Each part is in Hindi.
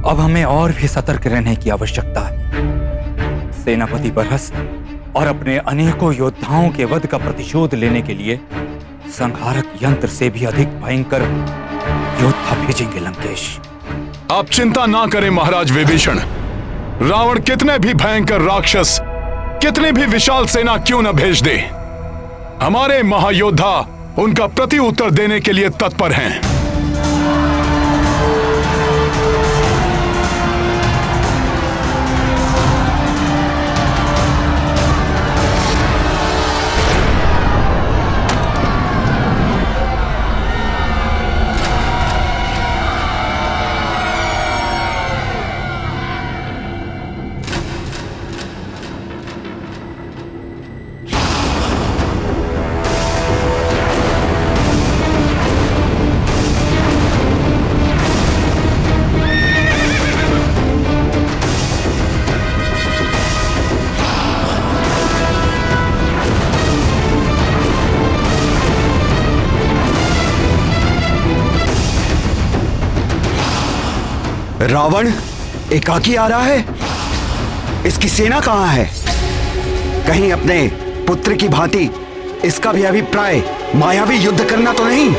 अब हमें और भी सतर्क रहने की आवश्यकता है। सेनापति बरहस्त और अपने अनेकों योद्धाओं के वध का प्रतिशोध लेने के लिए संहारक यंत्र से भी अधिक भयंकर योद्धा भेजेंगे लंकेश। आप चिंता ना करें महाराज विभीषण। रावण कितने भी भयंकर राक्षस, कितने भी विशाल सेना क्यों न भेज दे, हमारे महायोद्धा उनका प्रति उत्तर देने के लिए तत्पर हैं। रावण एकाकी आ रहा है। इसकी सेना कहां है? कहीं अपने पुत्र की भांति इसका भी अभिप्राय मायावी युद्ध करना तो नहीं?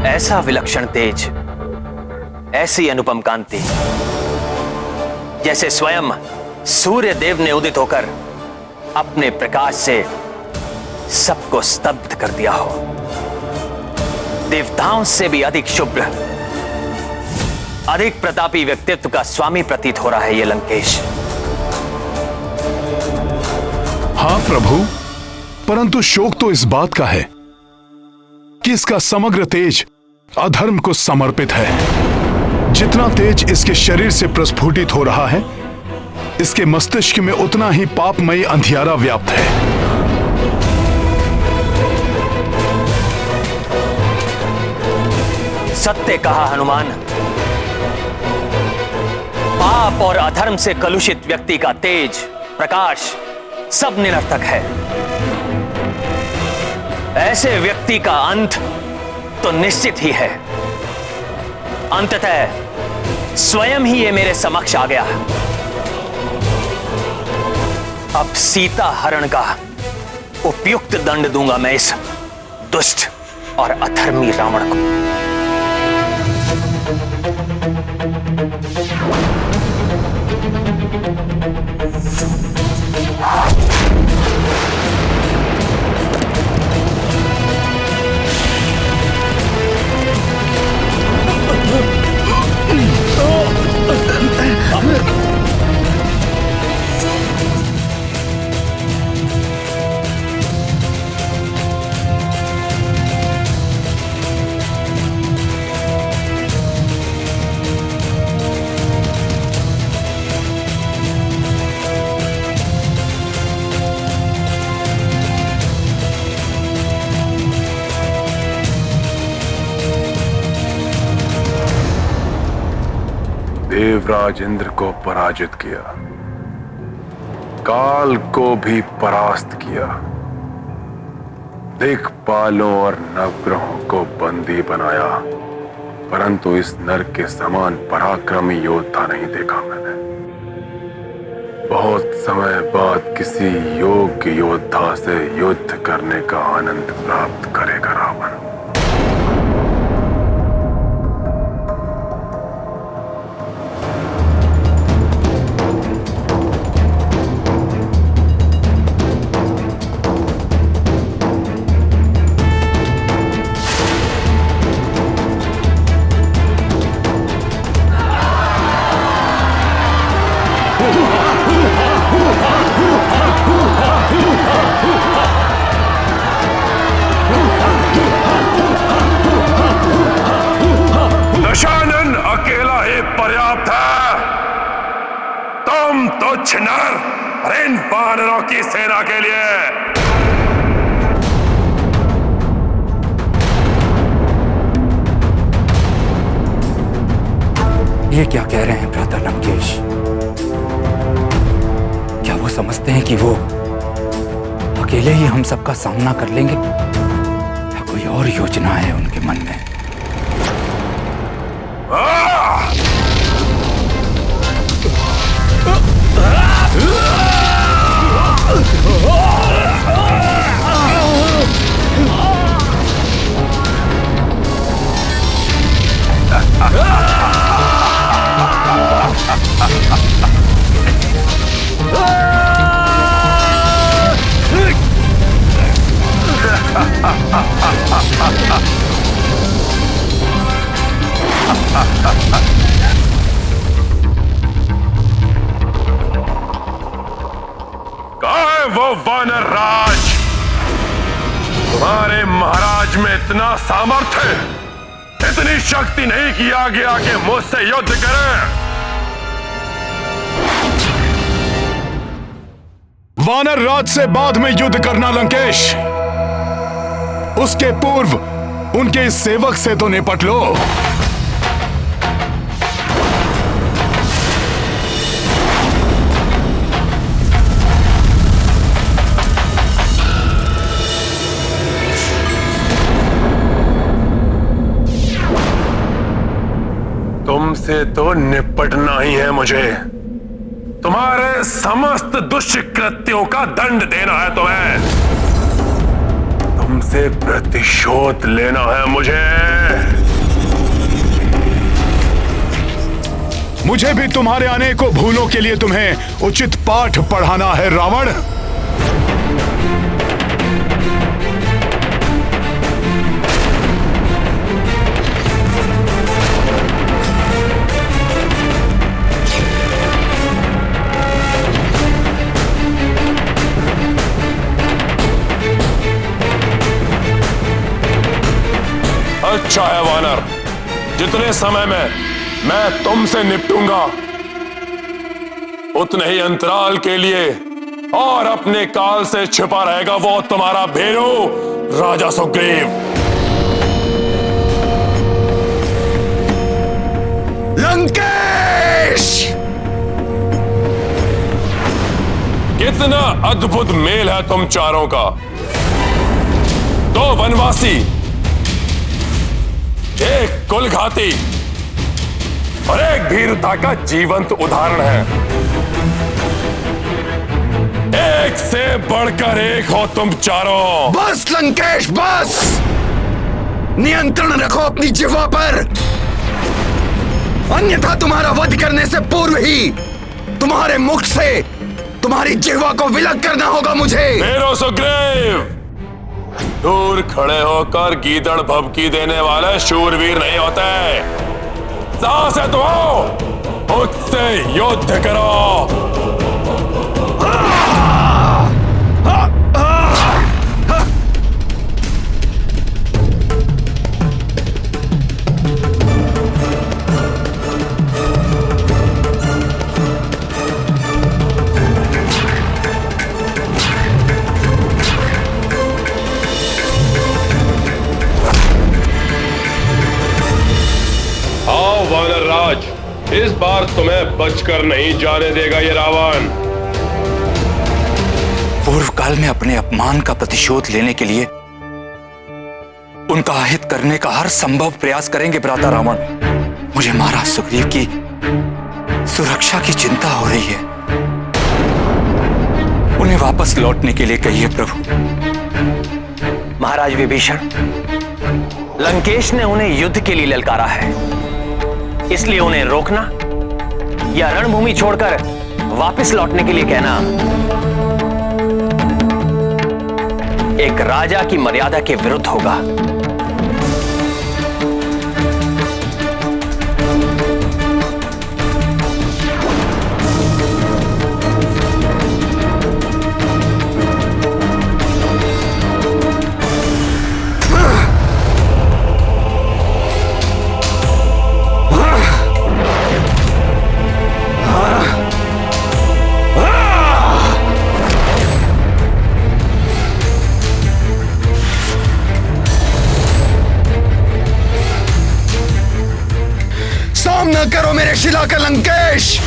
ऐसा विलक्षण तेज, ऐसी अनुपम कांति, जैसे स्वयं सूर्य देव ने उदित होकर अपने प्रकाश से सबको स्तब्ध कर दिया हो। देवताओं से भी अधिक शुभ्र, अधिक प्रतापी व्यक्तित्व का स्वामी प्रतीत हो रहा है ये लंकेश। हाँ प्रभु, परंतु शोक तो इस बात का है कि इसका समग्र तेज अधर्म को समर्पित है। जितना तेज इसके शरीर से प्रस्फुटित हो रहा है, इसके मस्तिष्क में उतना ही पापमयी अंधियारा व्याप्त है। सत्य कहा हनुमान। पाप और अधर्म से कलुषित व्यक्ति का तेज, प्रकाश सब निरर्थक है। ऐसे व्यक्ति का अंत तो निश्चित ही है। अंततः स्वयं ही ये मेरे समक्ष आ गया। अब सीता हरण का उपयुक्त दंड दूंगा मैं इस दुष्ट और अधर्मी रावण को। देवराज इंद्र को पराजित किया, काल को भी परास्त किया, दिक्पालों और नवग्रहों को बंदी बनाया, परंतु इस नर के समान पराक्रमी योद्धा नहीं देखा मैंने। बहुत समय बाद किसी योग्य योद्धा से युद्ध करने का आनंद प्राप्त करेगा रावण। दशानन अकेला ही पर्याप्त है। तुम तुच्छ नर इन वानरों की सेना के लिए ये क्या कह रहे हैं भ्राता लंकेश? क्या वो समझते हैं कि वो अकेले ही हम सबका सामना कर लेंगे, या कोई और योजना है उनके मन में? वो वानर राज, तुम्हारे महाराज में इतना सामर्थ्य, इतनी शक्ति नहीं कि आगे आके मुझसे युद्ध करें। वानर राज से बाद में युद्ध करना लंकेश, उसके पूर्व उनके इस सेवक से तो निपट लो। तुमसे तो निपटना ही है मुझे। तुम्हारे समस्त दुष्कृत्यों का दंड देना है तुम्हें। तुमसे प्रतिशोध लेना है मुझे। मुझे भी तुम्हारे अनेकों भूलों के लिए तुम्हें उचित पाठ पढ़ाना है रावण। अच्छा है वानर, जितने समय में मैं तुमसे निपटूंगा उतने ही अंतराल के लिए और अपने काल से छिपा रहेगा वो तुम्हारा भेरू राजा सुग्रीव। लंकेश! कितना अद्भुत मेल है तुम चारों का। दो वनवासी, एक कुलघाती और एक भीरुता का जीवंत उदाहरण है। एक से बढ़कर एक हो तुम चारों। बस लंकेश बस! नियंत्रण रखो अपनी जिह्वा पर, अन्यथा तुम्हारा वध करने से पूर्व ही तुम्हारे मुख से तुम्हारी जिह्वा को विलग करना होगा मुझे। मेरो सुग्रीव, दूर खड़े होकर गीदड़ भभकी देने वाले शूरवीर नहीं होते। साहस है तो आओ, मुझसे युद्ध करो। वानर राज, इस बार तुम्हें बचकर नहीं जाने देगा ये रावण। पूर्व काल में अपने अपमान का प्रतिशोध लेने के लिए उनका अहित करने का हर संभव प्रयास करेंगे भ्राता रावण। मुझे महाराज सुग्रीव की सुरक्षा की चिंता हो रही है। उन्हें वापस लौटने के लिए कहिए प्रभु। महाराज विभीषण, लंकेश ने उन्हें युद्ध के लिए ललकारा है, इसलिए उन्हें रोकना या रणभूमि छोड़कर वापस लौटने के लिए कहना एक राजा की मर्यादा के विरुद्ध होगा। मेरे शिला का लंकेश।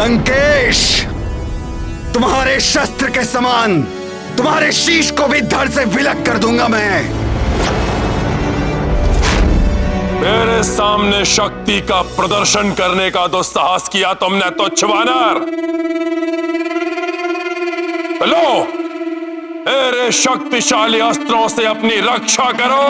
लंकेश, तुम्हारे शस्त्र के समान तुम्हारे शीश को भी धड़ से विलग कर दूंगा मैं। मेरे सामने शक्ति का प्रदर्शन करने का दुस्साहस किया तुमने तुच्छ वानर। लो, मेरे शक्तिशाली अस्त्रों से अपनी रक्षा करो।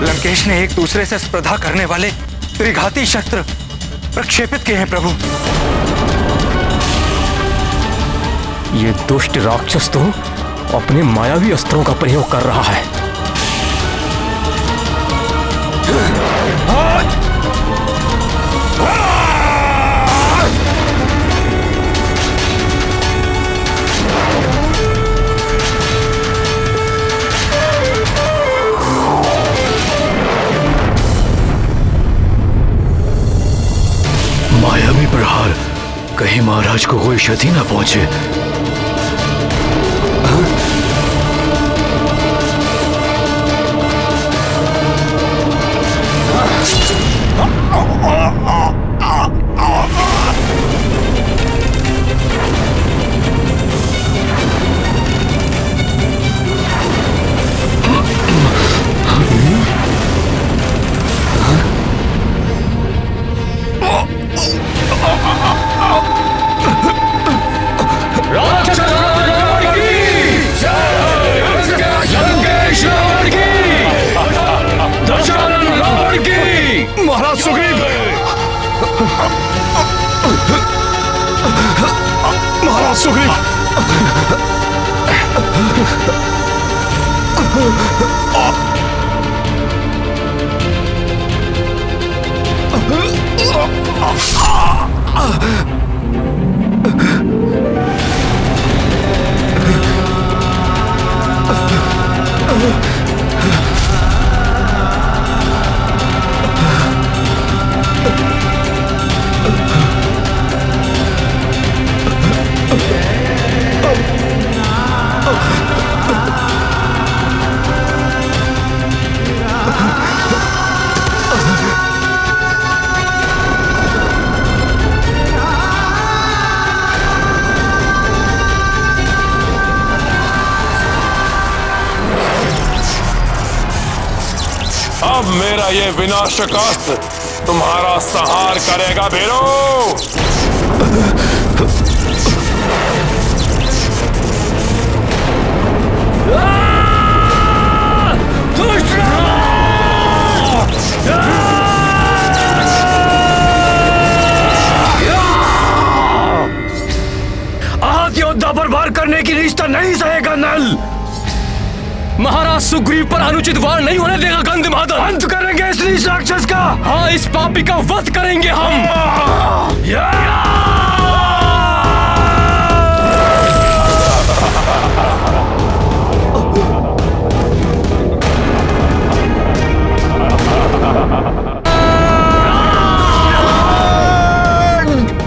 लंकेश ने एक दूसरे से स्पर्धा करने वाले त्रिघाती शस्त्र प्रक्षेपित किए हैं प्रभु। ये दुष्ट राक्षस तो अपने मायावी अस्त्रों का प्रयोग कर रहा है। मायावी प्रहार, कहीं महाराज को कोई क्षति न पहुंचे। महाराज सुग्रीव, महाराज सुग्रीव, अब मेरा ये विनाशक अस्त्र तुम्हारा संहार करेगा भीरो। आहत योद्धा पर वार करने की रिश्ता नहीं सहेगा नल। महाराज सुग्रीव पर अनुचित वार नहीं होने देगा गंधमादन। अंत करेंगे इस नीच राक्षस का। हाँ, इस पापी का वध करेंगे हम।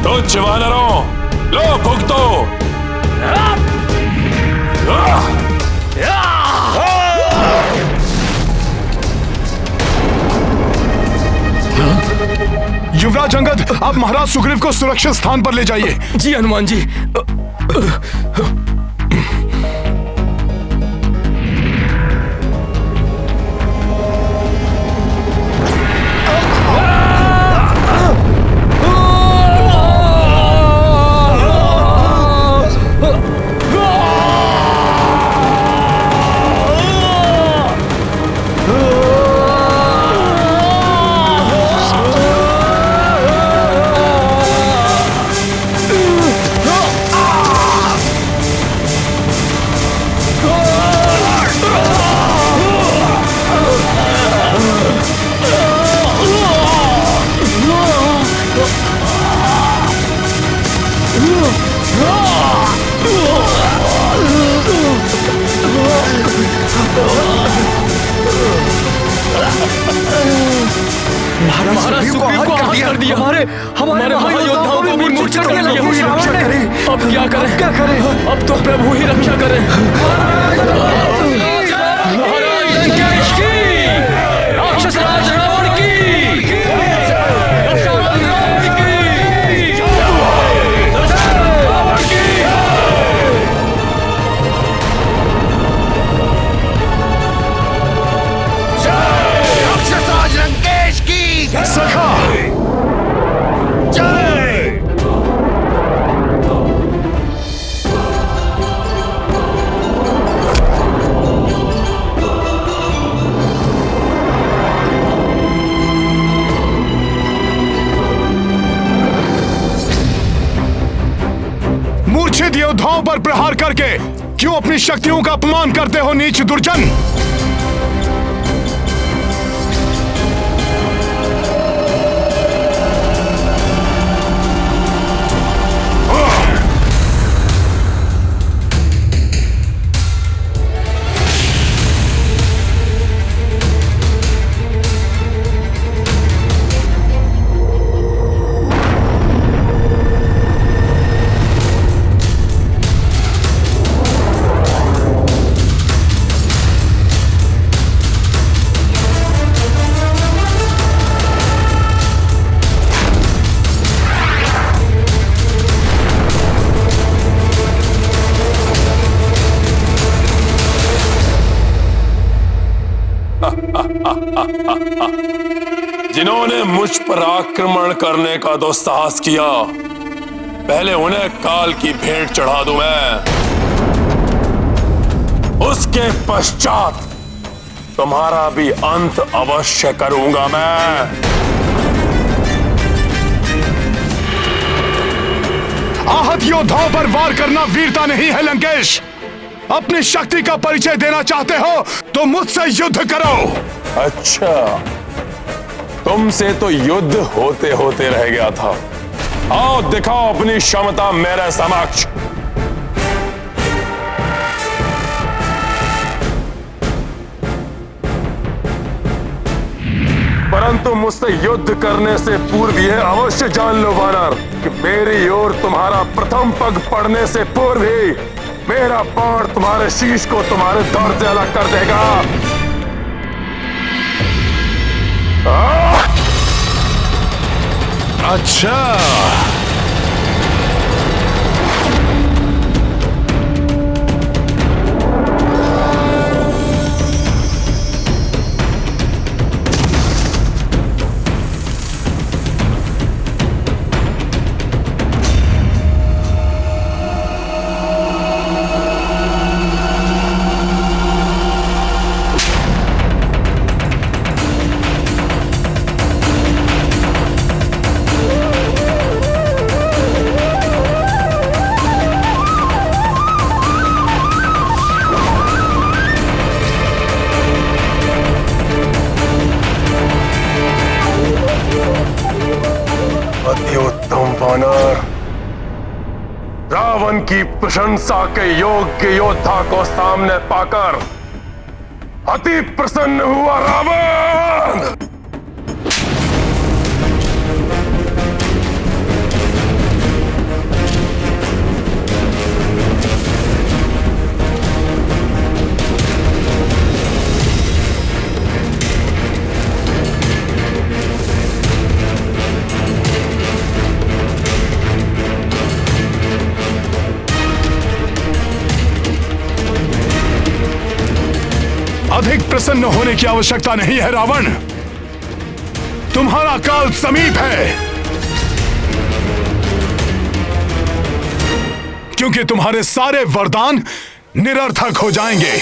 तुच्छ वानरों, लो भुगतो। युवराज अंगद, आप महाराज सुग्रीव को सुरक्षित स्थान पर ले जाइए। जी हनुमान जी। महाराज सुग्रीव को आहत कर दिया। हमारे महायोद्धाओं को भी मूर्छित कर दिया। अब क्या करें? अब तो प्रभु ही रक्षा करें। महाराज लंकेश की, राक्षस राज रावण की, सखा जय। मूर्छित योद्धाओं पर प्रहार करके क्यों अपनी शक्तियों का अपमान करते हो नीच दुर्जन? जिन्होंने मुझ पर आक्रमण करने का दुस्साहस किया, पहले उन्हें काल की भेंट चढ़ा दूं मैं। उसके पश्चात तुम्हारा भी अंत अवश्य करूंगा मैं। आहत योद्धाओं पर वार करना वीरता नहीं है लंकेश। अपनी शक्ति का परिचय देना चाहते हो तो मुझसे युद्ध करो। अच्छा, तुमसे तो युद्ध होते होते रह गया था। आओ दिखाओ अपनी क्षमता मेरे समक्ष। परंतु मुझसे युद्ध करने से पूर्व यह अवश्य जान लो वानर कि मेरी ओर तुम्हारा प्रथम पग पड़ने से पूर्व ही मेरा बाण तुम्हारे शीश को तुम्हारे धड़ से अलग कर देगा। अच्छा, भगवान की प्रशंसा के योग्य योद्धा को सामने पाकर अति प्रसन्न हुआ रावण। अधिक प्रसन्न होने की आवश्यकता नहीं है रावण। तुम्हारा काल समीप है, क्योंकि तुम्हारे सारे वरदान निरर्थक हो जाएंगे।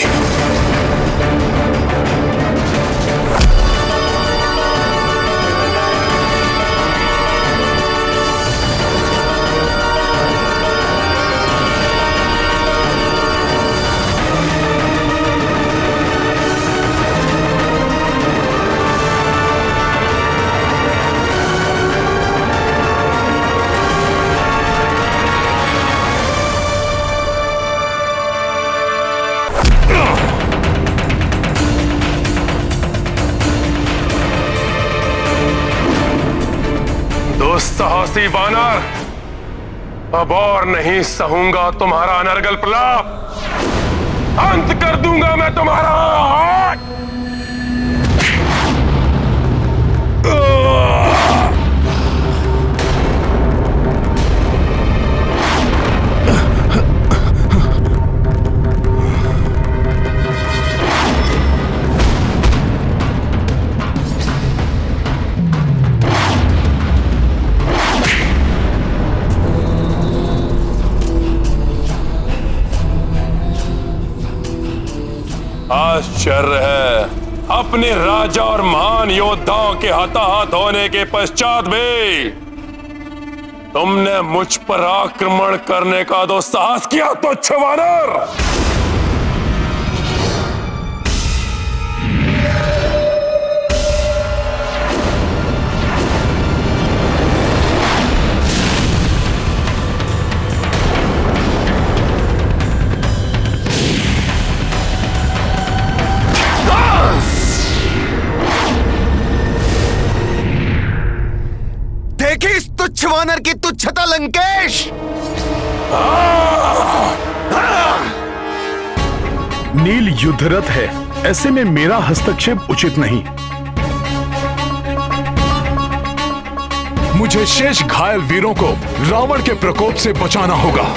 साहसी वानर, अब और नहीं सहूंगा तुम्हारा अनर्गल प्रलाप। अंत कर दूंगा मैं तुम्हारा। आश्चर्य है, अपने राजा और महान योद्धाओं के हताहत होने के पश्चात भी तुमने मुझ पर आक्रमण करने का दुस्साहस किया, तुच्छ वानर। इस तुच्छ वानर की तुच्छता लंकेश। नील युद्धरत है, ऐसे में मेरा हस्तक्षेप उचित नहीं। मुझे शेष घायल वीरों को रावण के प्रकोप से बचाना होगा।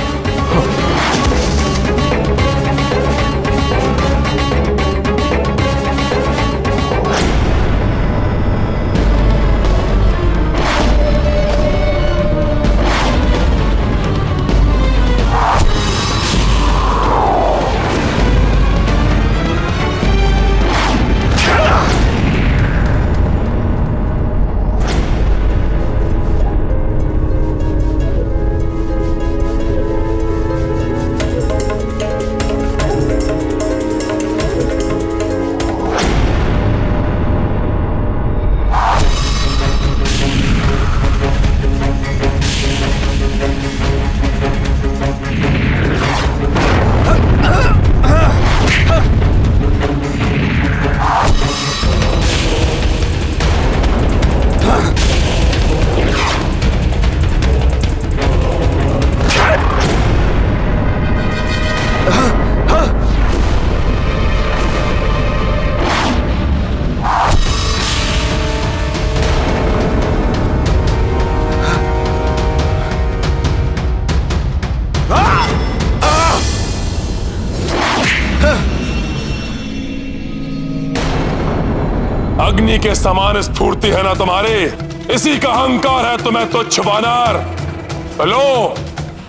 अग्नि के समान स्फूर्ति है ना तुम्हारी, इसी का अहंकार है तुम्हें तुच्छ वानर। लो,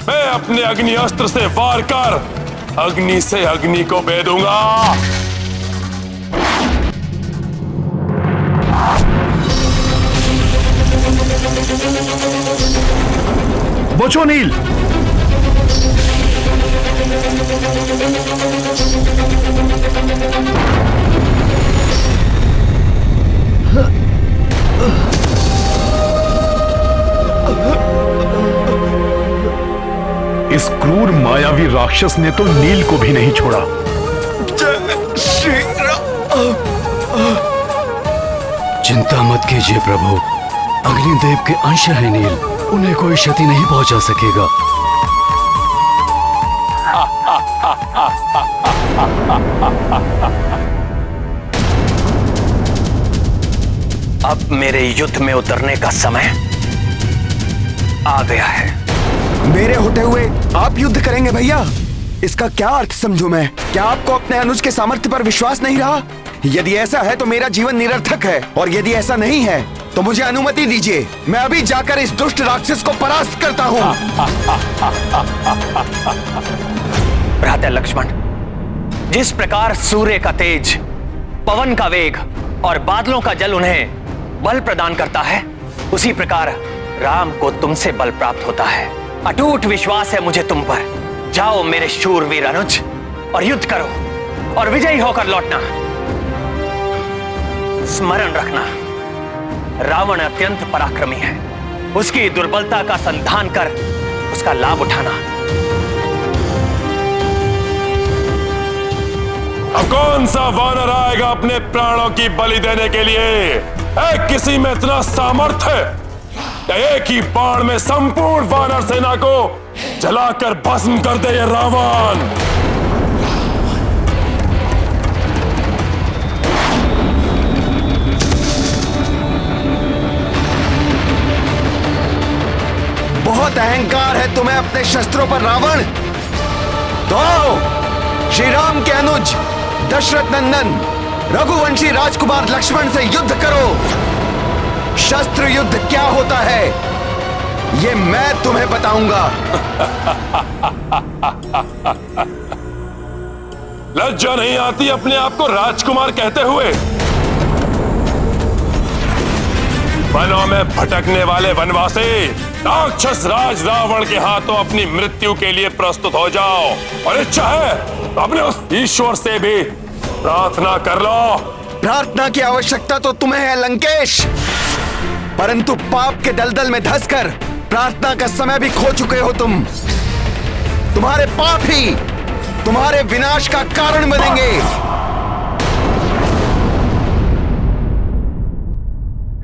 मैं अपने अग्नि अस्त्र से वार कर अग्नि से अग्नि को भेदूंगा। बचो नील। इस क्रूर मायावी राक्षस ने तो नील को भी नहीं छोड़ा। श्री चिंता मत कीजिए प्रभु, अग्निदेव के अंश है नील, उन्हें कोई क्षति नहीं पहुंचा सकेगा। अब मेरे युद्ध में उतरने का समय आ गया है। मेरे होते हुए आप युद्ध करेंगे भैया? इसका क्या अर्थ समझूं मैं? क्या आपको अपने अनुज के सामर्थ्य पर विश्वास नहीं रहा? यदि ऐसा है तो मेरा जीवन निरर्थक है, और यदि ऐसा नहीं है तो मुझे अनुमति दीजिए, मैं अभी जाकर इस दुष्ट राक्षस को परास्त करता हूं। भ्राता लक्ष्मण, जिस प्रकार सूर्य का तेज, पवन का वेग और बादलों का जल उन्हें बल प्रदान करता है, उसी प्रकार राम को तुमसे बल प्राप्त होता है। अटूट विश्वास है मुझे तुम पर। जाओ मेरे शूरवीर अनुज, और युद्ध करो और विजयी होकर लौटना। स्मरण रखना, रावण अत्यंत पराक्रमी है। उसकी दुर्बलता का संधान कर उसका लाभ उठाना। अब कौन सा वानर आएगा अपने प्राणों की बलि देने के लिए? किसी में इतना सामर्थ्य है एक ही बाण में संपूर्ण वानर सेना को जलाकर भस्म कर दे ये रावण। बहुत अहंकार है तुम्हें अपने शस्त्रों पर रावण। तो श्री राम के अनुज दशरथ नंदन रघुवंशी राजकुमार लक्ष्मण से युद्ध करो। शस्त्र युद्ध क्या होता है ये मैं तुम्हें बताऊंगा। लज्जा नहीं आती अपने आप को राजकुमार कहते हुए? वनों में भटकने वाले वनवासी, राक्षस राज रावण के हाथों अपनी मृत्यु के लिए प्रस्तुत हो जाओ, और इच्छा है तो अपने उस ईश्वर से भी प्रार्थना कर लो। प्रार्थना की आवश्यकता तो तुम्हें है लंकेश, परंतु पाप के दलदल में धंसकर प्रार्थना का समय भी खो चुके हो तुम। तुम्हारे पाप ही तुम्हारे विनाश का कारण बनेंगे।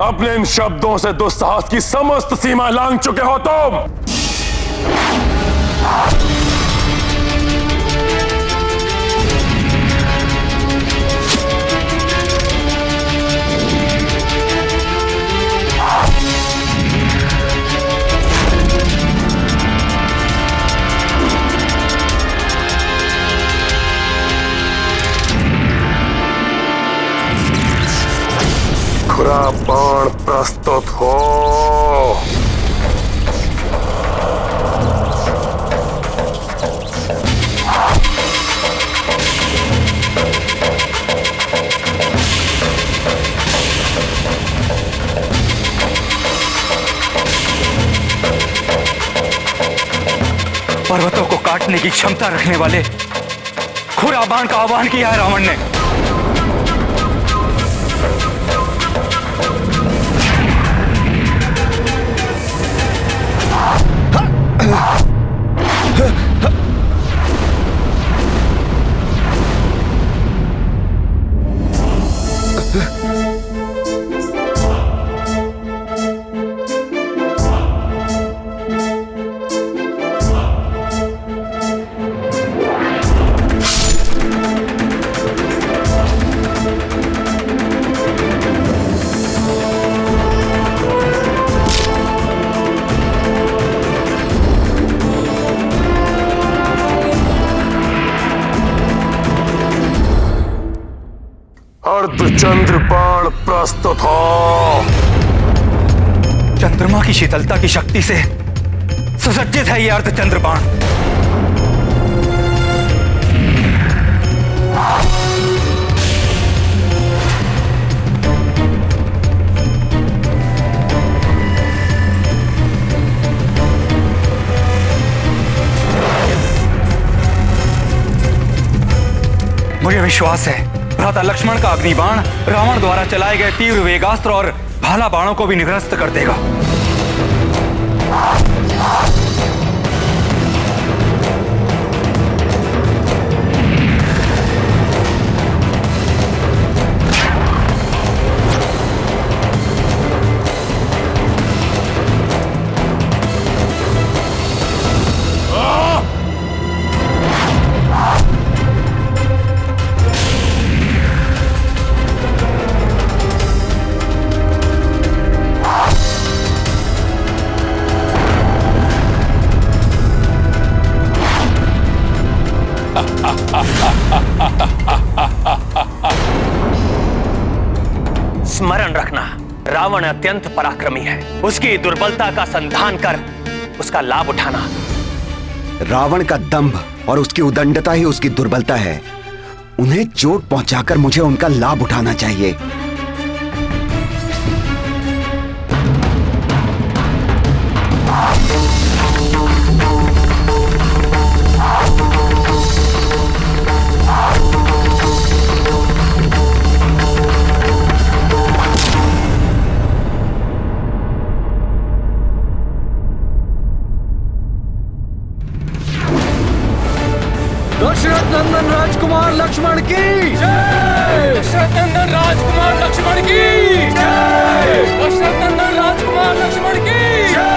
अपने इन शब्दों से दुस्साहस की समस्त सीमा लांघ चुके हो तुम। खुरा बाण प्रस्तुत हो। पर्वतों को काटने की क्षमता रखने वाले खुरा बाण का आह्वान किया है रावण ने। अर्धचंद्र बाण प्रस्तुत हो। चंद्रमा की शीतलता की शक्ति से सुसज्जित है यह अर्धचंद्र बाण। मुझे विश्वास है भ्राता लक्ष्मण का अग्निबाण रावण द्वारा चलाए गए तीव्र वेगास्त्र और भाला बाणों को भी निरस्त कर देगा। रावण अत्यंत पराक्रमी है। उसकी दुर्बलता का संधान कर उसका लाभ उठाना। रावण का दंभ और उसकी उदंडता ही उसकी दुर्बलता है। उन्हें चोट पहुंचाकर मुझे उनका लाभ उठाना चाहिए। दशरथ नंदन राजकुमार लक्ष्मण की जय। दशरथ नंदन राजकुमार लक्ष्मण की जय। दशरथ नंदन राजकुमार लक्ष्मण की जय।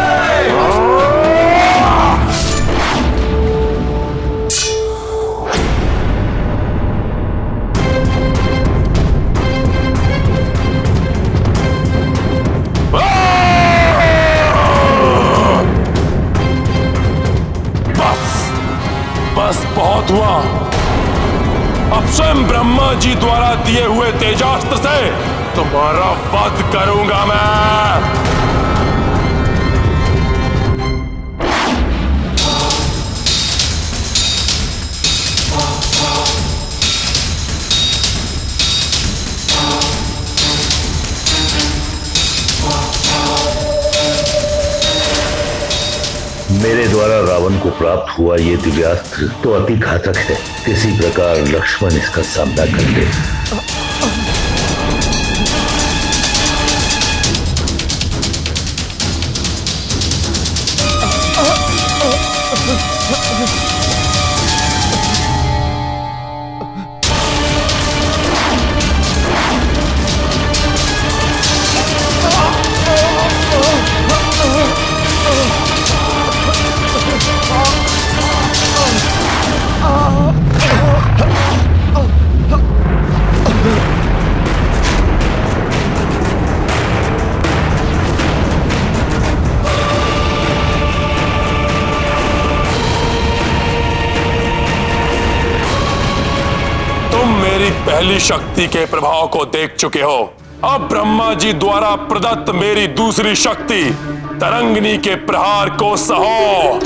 बस बहुत हुआ। अब स्वयं ब्रह्मा जी द्वारा दिए हुए तेजास्त्र से तुम्हारा वध करूंगा मैं। मेरे द्वारा रावण को प्राप्त हुआ ये दिव्यास्त्र तो अति घातक है। किसी प्रकार लक्ष्मण इसका सामना कर ले। पहली शक्ति के प्रभाव को देख चुके हो। अब ब्रह्मा जी द्वारा प्रदत्त मेरी दूसरी शक्ति तरंगिनी के प्रहार को सहो।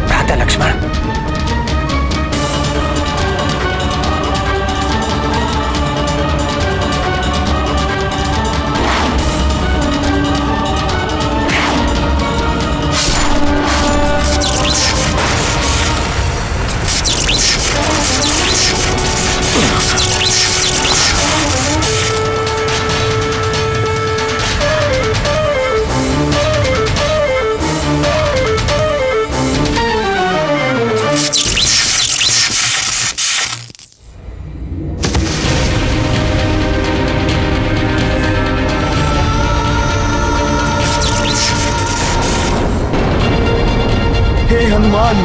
भ्राता लक्ष्मण, हनुमान,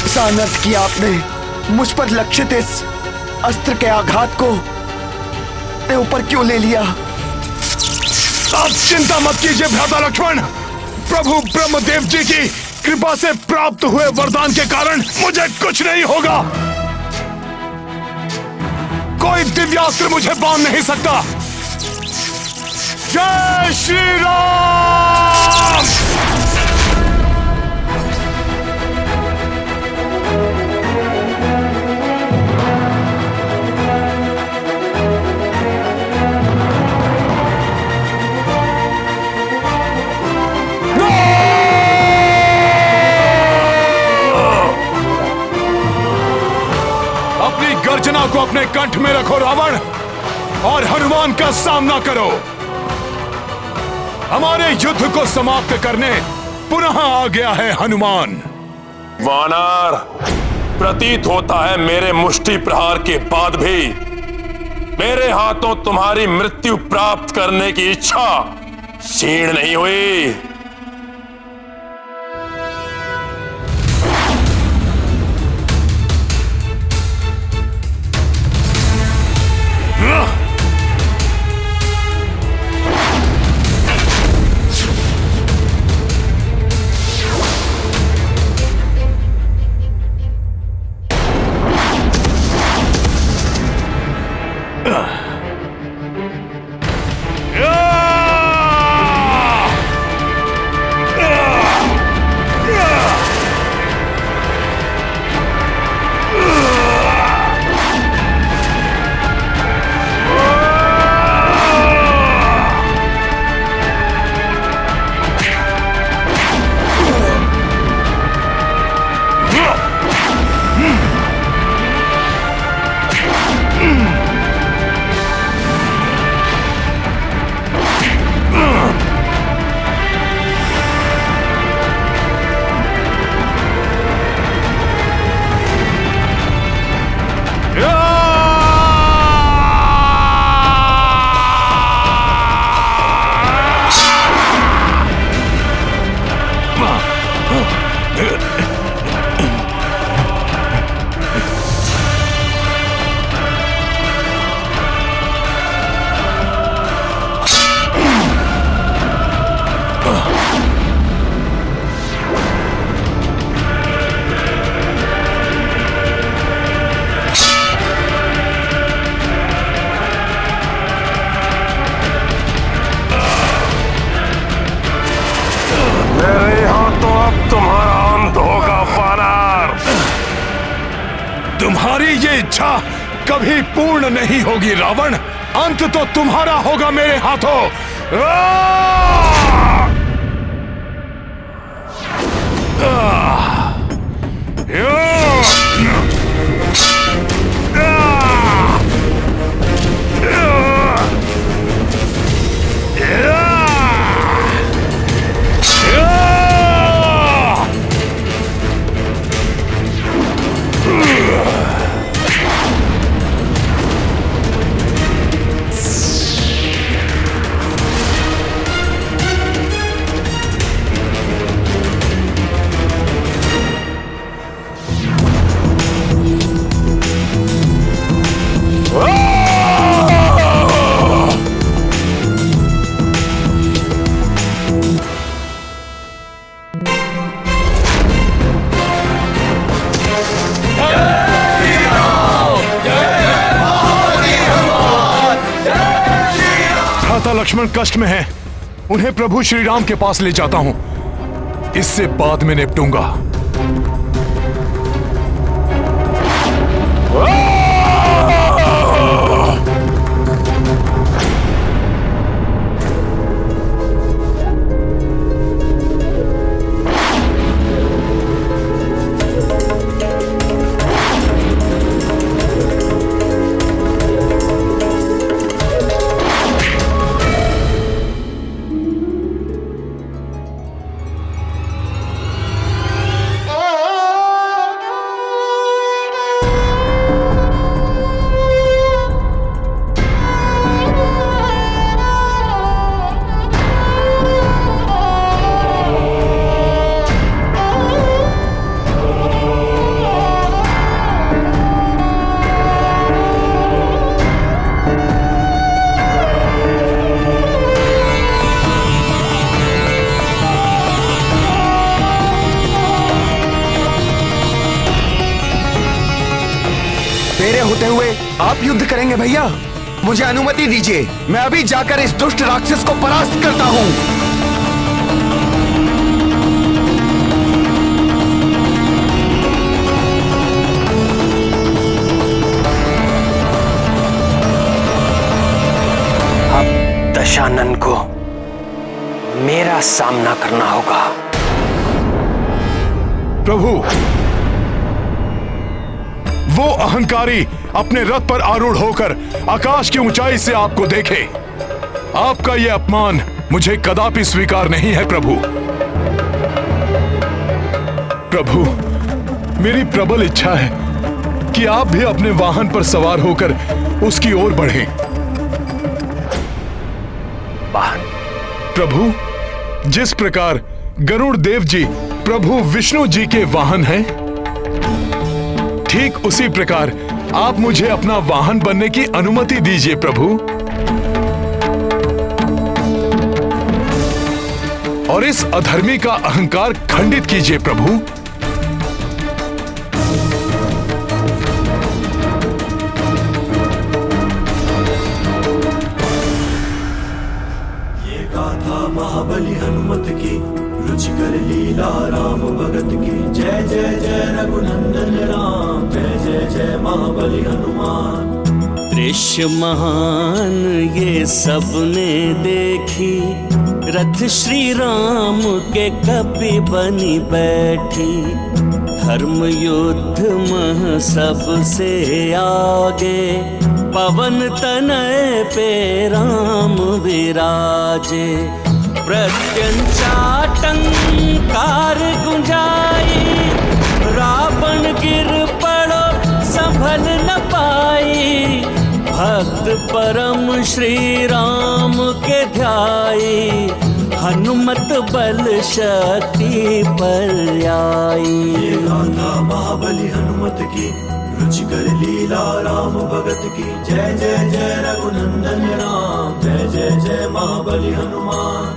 इस अनर्थ किया आपने। मुझ पर लक्षित इस अस्त्र के आघात को अपने ऊपर क्यों ले लिया? आप चिंता मत कीजिए भ्राता लक्ष्मण। प्रभु ब्रह्मदेव जी की कृपा से प्राप्त हुए वरदान के कारण मुझे कुछ नहीं होगा। कोई दिव्यास्त्र मुझे बांध नहीं सकता। जय श्री राम। गर्जना को अपने कंठ में रखो रावण, और हनुमान का सामना करो। हमारे युद्ध को समाप्त करने पुनः आ गया है हनुमान। वानर, प्रतीत होता है मेरे मुष्टि प्रहार के बाद भी मेरे हाथों तुम्हारी मृत्यु प्राप्त करने की इच्छा क्षीण नहीं हुई। तुम्हारी ये इच्छा कभी पूर्ण नहीं होगी रावण। अंत तो तुम्हारा होगा मेरे हाथों। लक्ष्मण कष्ट में हैं, उन्हें प्रभु श्री राम के पास ले जाता हूं, इससे बाद में निपटूंगा। आप युद्ध करेंगे भैया? मुझे अनुमति दीजिए, मैं अभी जाकर इस दुष्ट राक्षस को परास्त करता हूं। अब दशानन को मेरा सामना करना होगा। प्रभु, वो अहंकारी अपने रथ पर आरूढ़ होकर आकाश की ऊंचाई से आपको देखे। आपका यह अपमान मुझे कदापि स्वीकार नहीं है प्रभु। प्रभु, मेरी प्रबल इच्छा है कि आप भी अपने वाहन पर सवार होकर उसकी ओर बढ़ें। वाहन? प्रभु, जिस प्रकार गरुड़ देव जी प्रभु विष्णु जी के वाहन हैं, ठीक उसी प्रकार आप मुझे अपना वाहन बनने की अनुमति दीजिए प्रभु। और इस अधर्मी का अहंकार खंडित कीजिए प्रभु। ये गाथा महाबली हनुमत की, रुचिकर लीला राम भगत की। जय जय जय रघुनंदन राम, जय जय जय महाबली हनुमान। दृश्य महान ये सबने देखी, रथ श्री राम के कपि बनी बैठी। धर्म युद्ध मह सबसे आगे, पवन तनय पे राम विराजे। प्रत्यंचाटंकार गुंजाई, रावण गिर पड़ो संभल न पाई। भक्त परम श्री राम के ध्याई, हनुमत बल शक्ति पर आई। ये गाथा महाबली हनुमत की, रुचिकर लीला राम भगत की। जय जय जय रघुनंदन राम, जय जय जय महाबली हनुमान।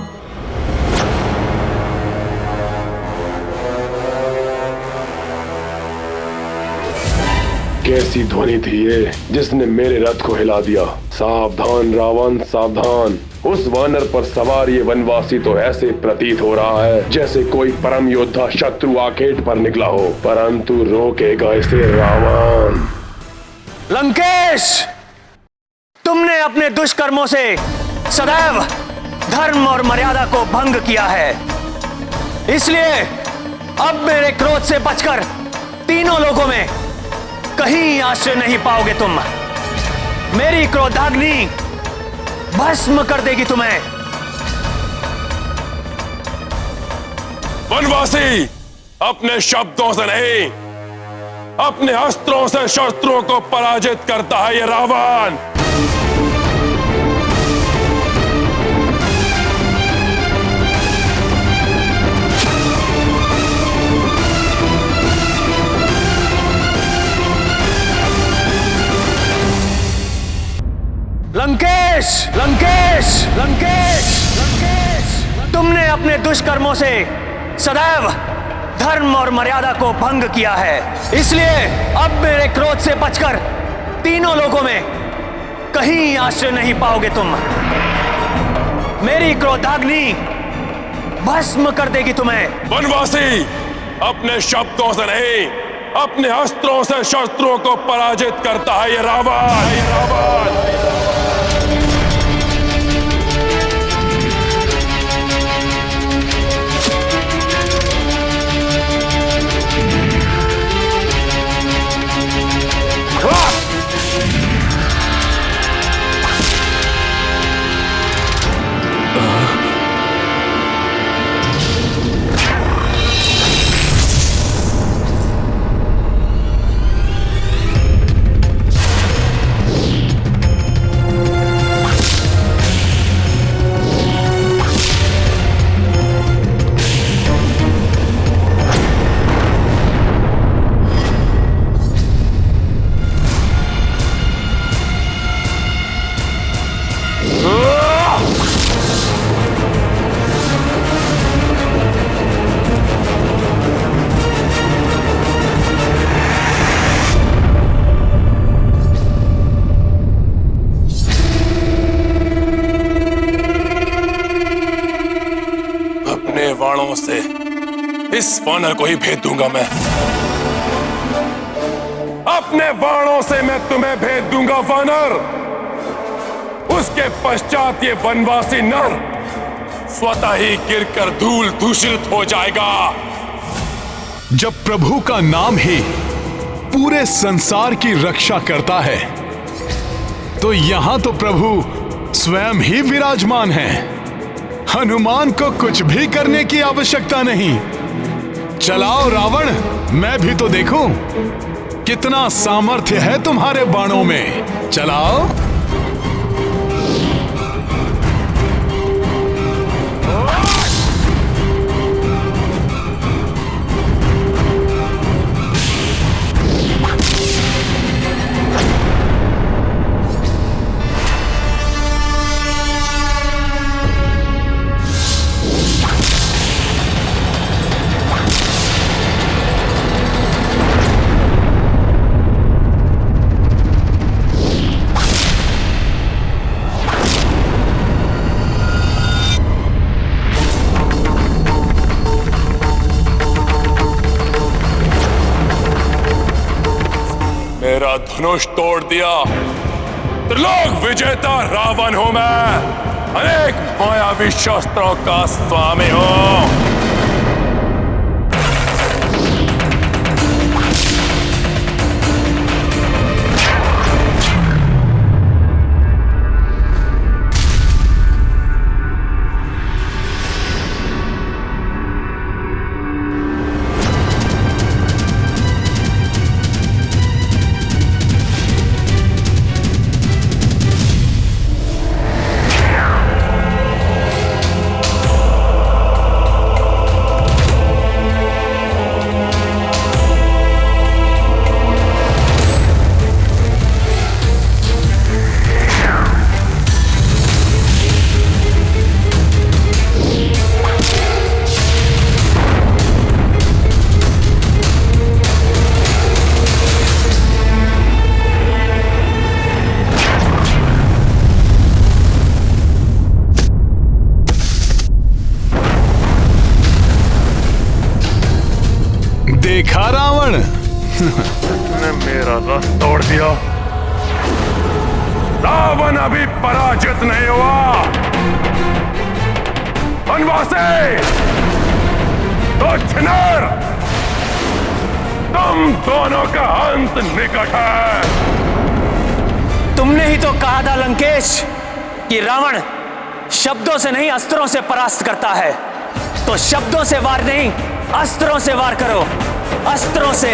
कैसी ध्वनि थी ये जिसने मेरे रथ को हिला दिया। सावधान रावण सावधान, उस वानर पर सवार ये वनवासी तो ऐसे प्रतीत हो रहा है जैसे कोई परम योद्धा शत्रु आखेट पर निकला हो, परंतु रोकेगा इसे रावण। लंकेश, तुमने अपने दुष्कर्मों से सदैव धर्म और मर्यादा को भंग किया है, इसलिए अब मेरे क्रोध से बचकर तीनों लोगों में कहीं आश्रय नहीं पाओगे तुम। मेरी क्रोधाग्नि भस्म कर देगी तुम्हें। वनवासी, अपने शब्दों से नहीं, अपने अस्त्रों से शत्रुओं को पराजित करता है ये रावण। लंकेश, लंकेश, लंकेश, लंकेश, तुमने अपने दुष्कर्मों से सदैव धर्म और मर्यादा को भंग किया है, इसलिए अब मेरे क्रोध से बचकर तीनों लोगों में कहीं आश्रय नहीं पाओगे तुम। मेरी क्रोधाग्नि भस्म कर देगी तुम्हें। वनवासी, अपने शब्दों से नहीं, अपने अस्त्रों से शत्रुओं को पराजित करता है ये रावण। से इस वानर को ही भेद दूंगा मैं। अपने बाणों से मैं तुम्हें भेद दूंगा वानर। उसके पश्चात ये वनवासी नर स्वतः ही गिरकर धूल दूषित हो जाएगा। जब प्रभु का नाम ही पूरे संसार की रक्षा करता है तो यहां तो प्रभु स्वयं ही विराजमान है। हनुमान को कुछ भी करने की आवश्यकता नहीं। चलाओ रावण, मैं भी तो देखूं कितना सामर्थ्य है तुम्हारे बाणों में। चलाओ। मेरा धनुष तोड़ दिया। त्रिलोक विजेता रावण हूं मैं, अनेक मायावी शस्त्रों का स्वामी हूं। देखा रावण? ने मेरा रथ तोड़ दिया। रावण अभी पराजित नहीं हुआ। वनवासी, तो छिनार, तुम दोनों का अंत निकट है। तुमने ही तो कहा था लंकेश कि रावण शब्दों से नहीं अस्त्रों से परास्त करता है। तो शब्दों से वार नहीं, अस्त्रों से वार करो, अस्त्रों से।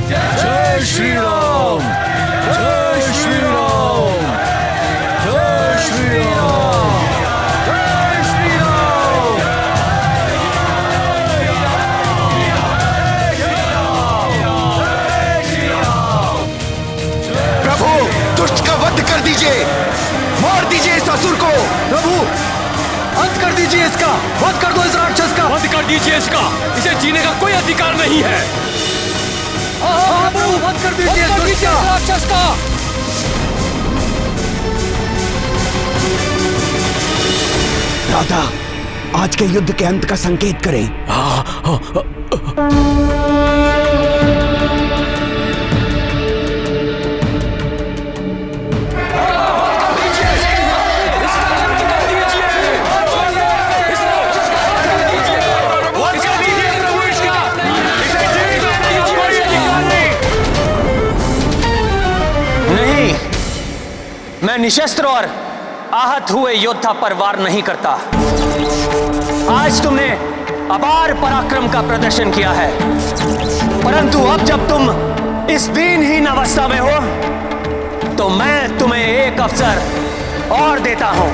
जय श्री राम, जय श्री राम, जय श्री राम, जय श्री राम। प्रभु, दुष्ट का वध कर दीजिए, मार दीजिए इस असुर को। प्रभु, अंत कर दीजिए इसका, वध कर दो इस राक्षस का, वध कर दीजिए इसका, इसे जीने का कोई अधिकार नहीं है। प्रभु, वध कर दीजिए इस राक्षस का। राधा, आज के युद्ध के अंत का संकेत करें। मैं निशस्त्र और आहत हुए योद्धा पर वार नहीं करता। आज तुमने अपार पराक्रम का प्रदर्शन किया है, परंतु अब जब तुम इस दीनहीन अवस्था में हो तो मैं तुम्हें एक अवसर और देता हूं।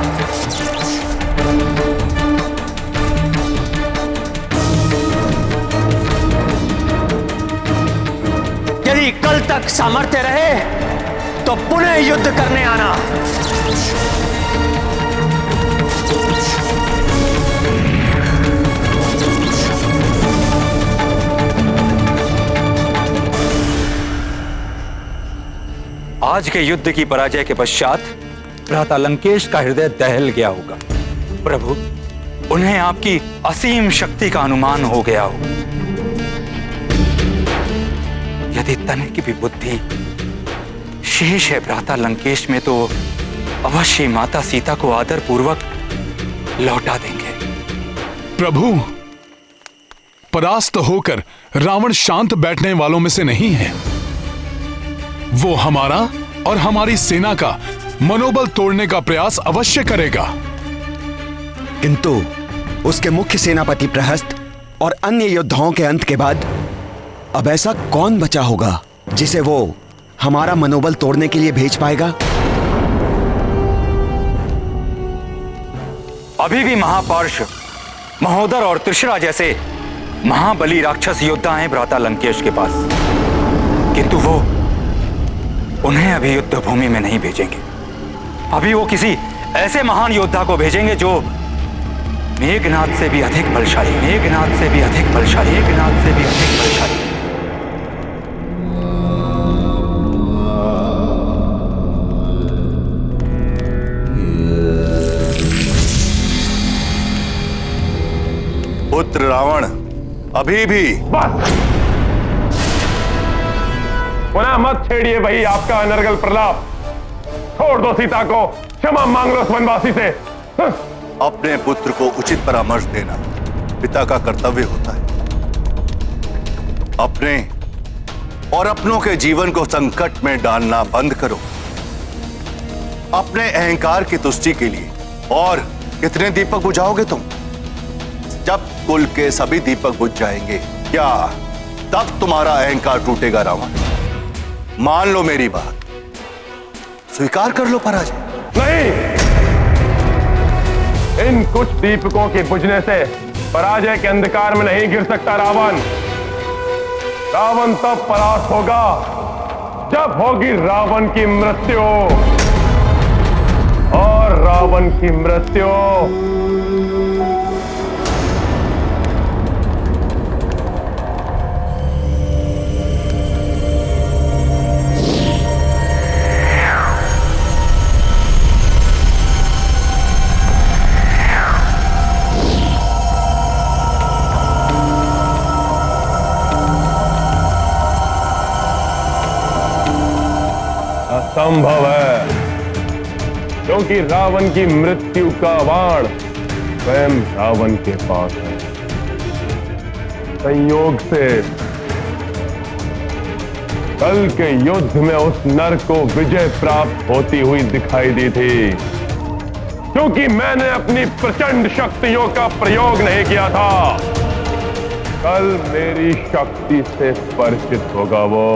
यदि कल तक सामर्थ्य रहे तो पुनः युद्ध करने आना। आज के युद्ध की पराजय के पश्चात भ्राता लंकेश का हृदय दहल गया होगा। प्रभु, उन्हें आपकी असीम शक्ति का अनुमान हो गया होगा। यदि तनिक की भी बुद्धि शेष है भ्राता लंकेश में तो अवश्य माता सीता को आदर पूर्वक लौटा देंगे। प्रभु, परास्त होकर रावण शांत बैठने वालों में से नहीं है। वो हमारा और हमारी सेना का मनोबल तोड़ने का प्रयास अवश्य करेगा। किंतु उसके मुख्य सेनापति प्रहस्त और अन्य योद्धाओं के अंत के बाद अब ऐसा कौन बचा होगा जिसे वो हमारा मनोबल तोड़ने के लिए भेज पाएगा? अभी भी महापार्श, महोदर और त्रिशरा जैसे महाबली राक्षस योद्धा हैं भ्राता लंकेश के पास, किंतु वो उन्हें अभी युद्ध भूमि में नहीं भेजेंगे। अभी वो किसी ऐसे महान योद्धा को भेजेंगे जो मेघनाद से भी अधिक बलशाली, मेघनाद से भी अधिक बलशाली, मेघनाद से भी अधिक बलशाली। पुत्र रावण, अभी भी पुनः मत छेड़िए वही आपका अनर्गल प्रलाप। छोड़ दो सीता को, क्षमा मांग लो उस वनवासी से। अपने पुत्र को उचित परामर्श देना पिता का कर्तव्य होता है। अपने और अपनों के जीवन को संकट में डालना बंद करो। अपने अहंकार की तुष्टि के लिए और कितने दीपक बुझाओगे तुम? जब कुल के सभी दीपक बुझ जाएंगे, क्या तब तुम्हारा अहंकार टूटेगा रावण? मान लो मेरी बात, स्वीकार कर लो पराजय। नहीं, इन कुछ दीपकों के बुझने से पराजय के अंधकार में नहीं गिर सकता रावण। रावण तब परास्त होगा जब होगी रावण की मृत्यु, और रावण की मृत्यु असंभव है, क्योंकि रावण की मृत्यु का बाण स्वयं रावण के पास है। संयोग से कल के युद्ध में उस नर को विजय प्राप्त होती हुई दिखाई दी थी, क्योंकि मैंने अपनी प्रचंड शक्तियों का प्रयोग नहीं किया था। कल मेरी शक्ति से परिचित होगा वो,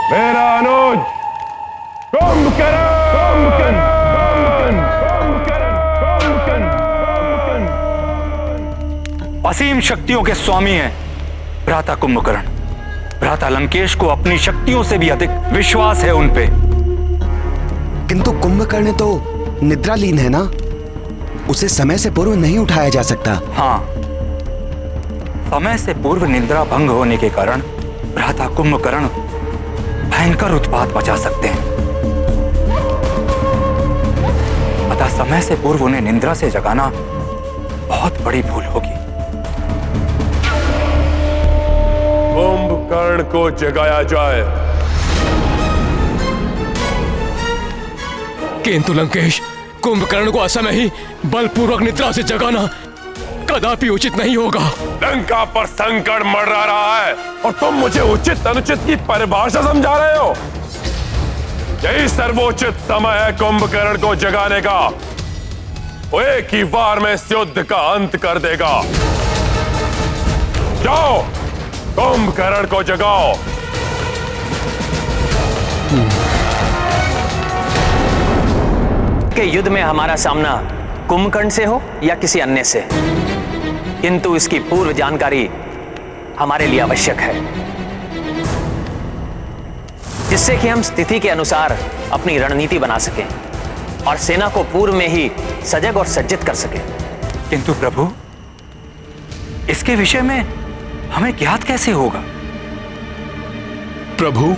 मेरा अनुज कुंभकर्ण। असीम शक्तियों के स्वामी हैं भ्राता कुंभकर्ण। भ्राता लंकेश को अपनी शक्तियों से भी अधिक विश्वास है उन पे। किंतु कुंभकर्ण तो निद्रालीन है ना, उसे समय से पूर्व नहीं उठाया जा सकता। हाँ, समय से पूर्व निद्रा भंग होने के कारण भ्राता कुंभकर्ण भयंकर उत्पात मचा सकते हैं। अतः समय से पूर्व उन्हें निद्रा से जगाना बहुत बड़ी भूल होगी। कुंभकर्ण को जगाया जाए। किंतु लंकेश, कुंभकर्ण को असमय ही बलपूर्वक निद्रा से जगाना कदापि उचित नहीं होगा। लंका पर संकट मंडरा रहा है और तुम मुझे उचित अनुचित की परिभाषा समझा रहे हो। यही सर्वोचित समय है कुंभकर्ण को जगाने का। वो एक ही वार में इस युद्ध का अंत कर देगा। जाओ, कुंभकर्ण को जगाओ। के युद्ध में हमारा सामना कुंभकर्ण से हो या किसी अन्य से, किंतु इसकी पूर्व जानकारी हमारे लिए आवश्यक है, जिससे कि हम स्थिति के अनुसार अपनी रणनीति बना सकें और सेना को पूर्व में ही सजग और सज्जित कर सकें। किंतु प्रभु, इसके विषय में हमें ज्ञात कैसे होगा? प्रभु,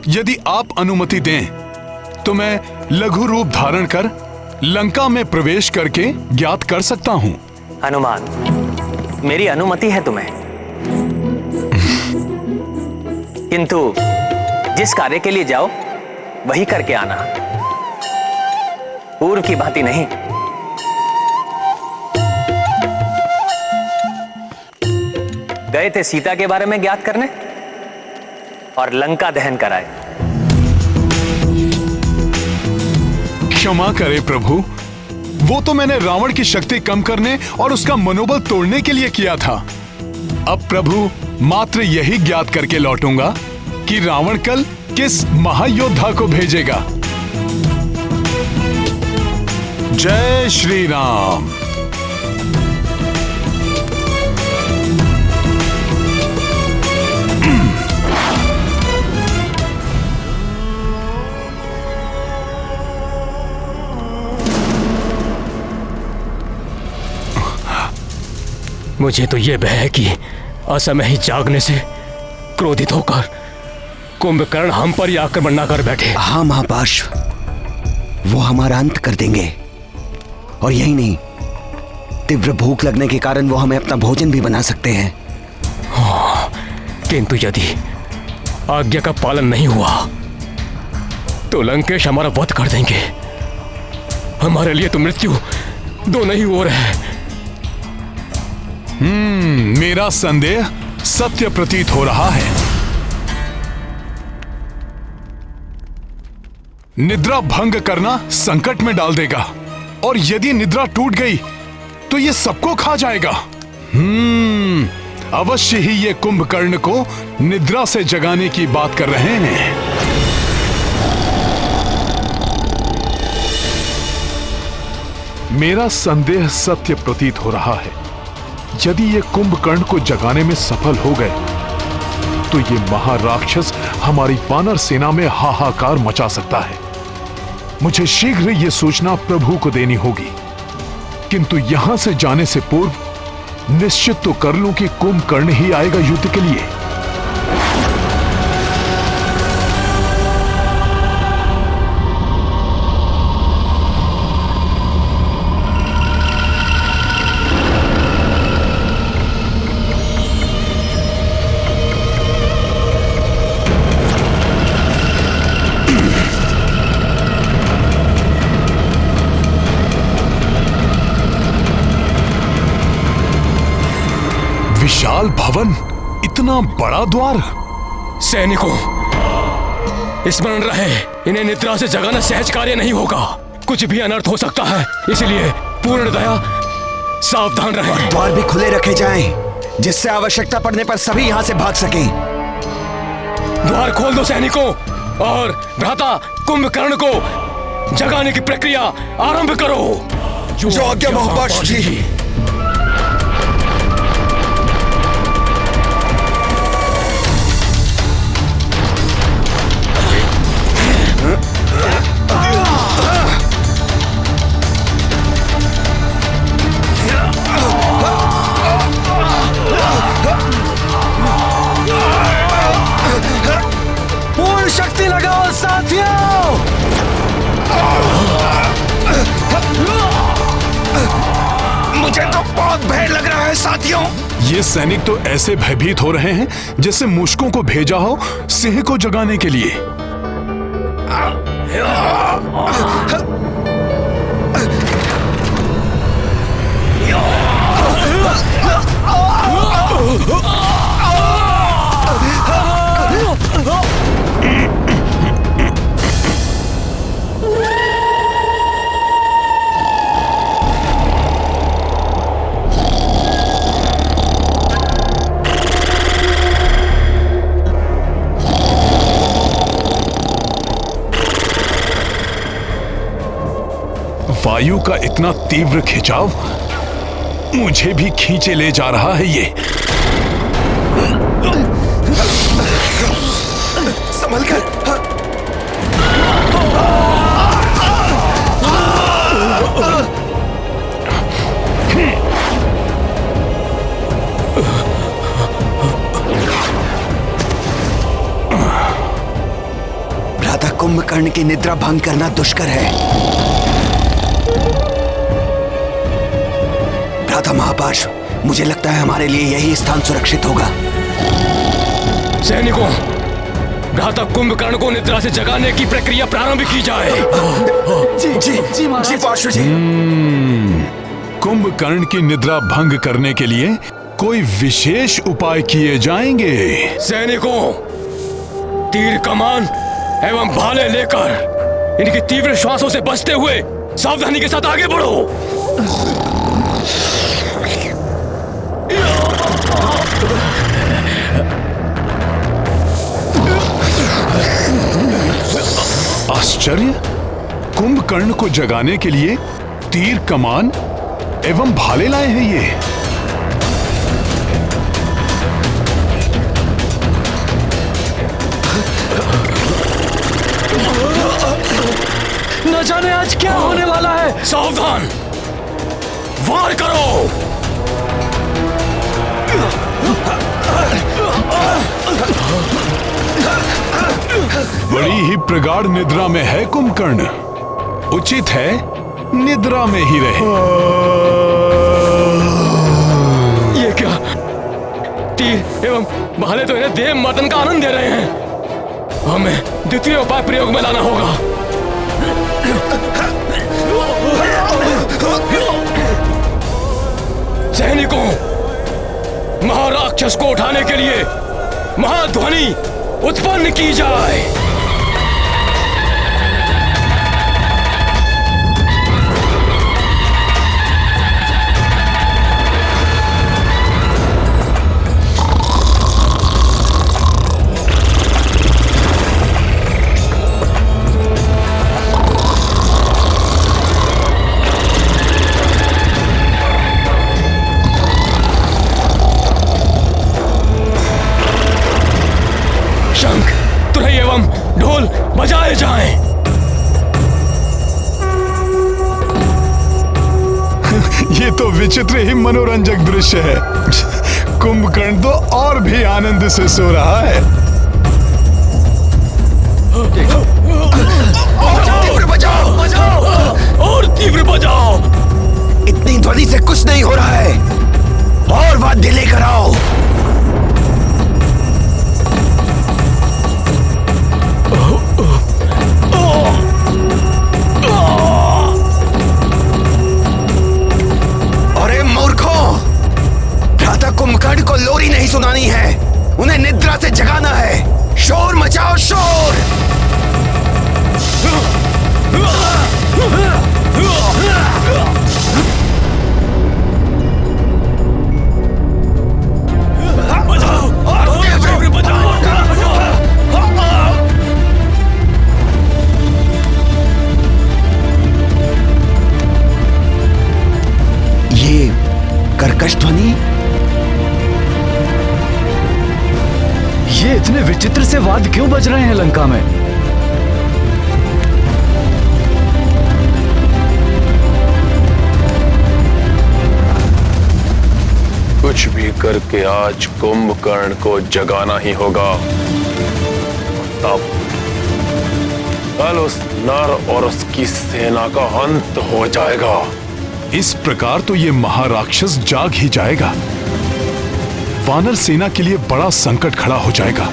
यदि आप अनुमति दें तो मैं लघु रूप धारण कर लंका में प्रवेश करके ज्ञात कर सकता हूं। हनुमान, मेरी अनुमति है तुम्हें, किंतु जिस कार्य के लिए जाओ वही करके आना, पूर्व की भांति नहीं। गए थे सीता के बारे में ज्ञात करने और लंका दहन कराए। क्षमा करें प्रभु, वो तो मैंने रावण की शक्ति कम करने और उसका मनोबल तोड़ने के लिए किया था। अब प्रभु मात्र यही ज्ञात करके लौटूंगा कि रावण कल किस महायोद्धा को भेजेगा। जय श्री राम। मुझे तो यह भय है कि असमय ही जागने से क्रोधित होकर कुंभकर्ण हम पर ही आक्रमण न कर बैठे। हाँ महापार्श्व, वो हमारा अंत कर देंगे। और यही नहीं, तीव्र भूख लगने के कारण वो हमें अपना भोजन भी बना सकते हैं। हाँ, किंतु यदि आज्ञा का पालन नहीं हुआ तो लंकेश हमारा वध कर देंगे। हमारे लिए तो मृत्यु दोनों ही ओर है। मेरा संदेह सत्य प्रतीत हो रहा है। निद्रा भंग करना संकट में डाल देगा, और यदि निद्रा टूट गई तो ये सबको खा जाएगा। अवश्य ही ये कुंभकर्ण को निद्रा से जगाने की बात कर रहे हैं। मेरा संदेह सत्य प्रतीत हो रहा है। यदि ये कुंभकर्ण को जगाने में सफल हो गए तो ये महाराक्षस हमारी वानर सेना में हाहाकार मचा सकता है। मुझे शीघ्र ये सूचना प्रभु को देनी होगी, किंतु यहां से जाने से पूर्व निश्चित तो कर लूं कि कुंभकर्ण ही आएगा युद्ध के लिए। विशाल भवन, इतना बड़ा द्वार। सैनिकों, स्मरण रहे, इन्हें निद्रा से जगाना सहज कार्य नहीं होगा। कुछ भी अनर्थ हो सकता है, इसलिए पूर्ण दया सावधान रहें। और द्वार भी खुले रखे जाएं, जिससे आवश्यकता पड़ने पर सभी यहां से भाग सकें। द्वार खोल दो सैनिकों, और भ्राता कुंभकर्ण को जगाने की प्रक्रिया आरंभ करो। जो आज्ञा महापार्षद जी। पूर्ण शक्ति लगाओ साथियों। मुझे तो बहुत भय लग रहा है साथियों। ये सैनिक तो ऐसे भयभीत हो रहे हैं जैसे मूषकों को भेजा हो सिंह को जगाने के लिए। वायु का इतना तीव्र खिंचाव मुझे भी खींचे ले जा रहा है। ये संभल कर। भ्राता कुंभकर्ण की निद्रा भंग करना दुष्कर है। भ्राता महापार्षद, मुझे लगता है हमारे लिए यही स्थान सुरक्षित होगा। सैनिकों, भ्राता कुंभकर्ण को निद्रा से जगाने की प्रक्रिया प्रारंभ की जाए। जी पार्षद जी। कुंभकर्ण की निद्रा भंग करने के लिए कोई विशेष उपाय किए जाएंगे। सैनिकों, तीर कमान एवं भाले लेकर इनकी तीव्र श्वासों से बचते हुए सावधानी के साथ आगे बढ़ो। आश्चर्य, कुंभकर्ण को जगाने के लिए तीर कमान एवं भाले लाए हैं ये। न जाने आज क्या होने वाला है। सावधान, वार करो। बड़ी ही प्रगाढ़ निद्रा में है कुंभकर्ण, उचित है निद्रा में ही रहे। ये क्या, तीर एवं भाले तो इन्हें देव मदन का आनंद दे रहे हैं। हमें द्वितीय उपाय प्रयोग में लाना होगा। सैनिकों, महाराक्षस को उठाने के लिए महाध्वनि उत्पन्न की जाए। ढोल बजाए जाएं। ये तो विचित्र ही मनोरंजक दृश्य है। कुंभकर्ण तो और भी आनंद से सो रहा है। तीव्र बजाओ, बजाओ और तीव्र बजाओ। इतनी ध्वनि से कुछ नहीं हो रहा है, और वाद्य लेकर आओ। अरे मूर्खों, भ्राता कुंभकर्ण को लोरी नहीं सुनानी है, उन्हें निद्रा से जगाना है। शोर मचाओ, शोर। ये कर्कश ध्वनि, ये इतने विचित्र से वाद्य क्यों बज रहे हैं लंका में? कुछ भी करके आज कुंभकर्ण को जगाना ही होगा। तब कल उस नर और उसकी सेना का अंत हो जाएगा। इस प्रकार तो ये महाराक्षस जाग ही जाएगा। वानर सेना के लिए बड़ा संकट खड़ा हो जाएगा।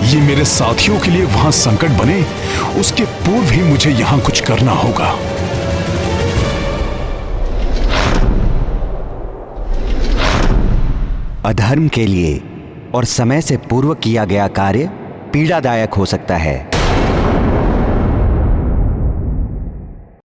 ये मेरे साथियों के लिए वहां संकट बने, उसके पूर्व ही मुझे यहां कुछ करना होगा। अधर्म के लिए और समय से पूर्व किया गया कार्य पीड़ादायक हो सकता है,